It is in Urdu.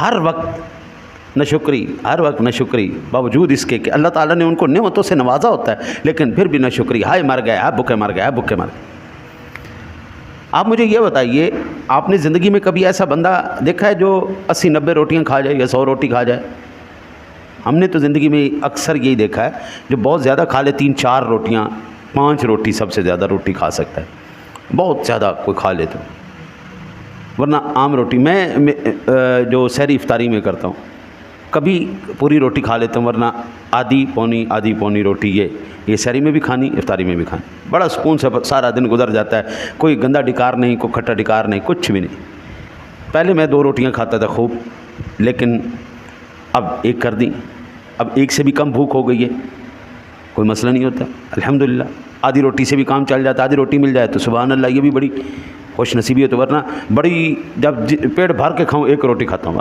ہر وقت ناشکری، ہر وقت ناشکری، باوجود اس کے کہ اللہ تعالیٰ نے ان کو نعمتوں سے نوازا ہوتا ہے، لیکن پھر بھی ناشکری، ہائے مر گئے، ہائے بھوکے مر گئے، ہائے بھوکے مر گئے۔ آپ مجھے یہ بتائیے، آپ نے زندگی میں کبھی ایسا بندہ دیکھا ہے جو 80-90 روٹیاں کھا جائے یا 100 روٹی کھا جائے؟ ہم نے تو زندگی میں اکثر یہی دیکھا ہے، جو بہت زیادہ کھا لے 3-4 روٹیاں، 5 روٹی سب سے زیادہ روٹی کھا سکتا ہے، بہت زیادہ کوئی کھا لے تو، ورنہ عام روٹی میں جو سحری افطاری میں کرتا ہوں کبھی پوری روٹی کھا لیتا ہوں، ورنہ آدھی پونی روٹی یہ سحری میں بھی کھانی، افطاری میں بھی کھانی، بڑا سکون سے سارا دن گزر جاتا ہے، کوئی گندا ڈکار نہیں، کوئی کھٹا ڈکار نہیں، کچھ بھی نہیں۔ پہلے میں 2 روٹیاں کھاتا تھا خوب، لیکن اب 1 کر دی، اب 1 سے بھی کم بھوک ہو گئی ہے، کوئی مسئلہ نہیں ہوتا، الحمدللہ۔ آدھی روٹی سے بھی کام چل جاتا، آدھی روٹی مل جائے تو سبحان اللہ، یہ بھی بڑی خوش نصیبی ہے، تو ورنہ بڑی جب پیٹ بھر کے کھاؤں 1 روٹی کھاتا ہوں۔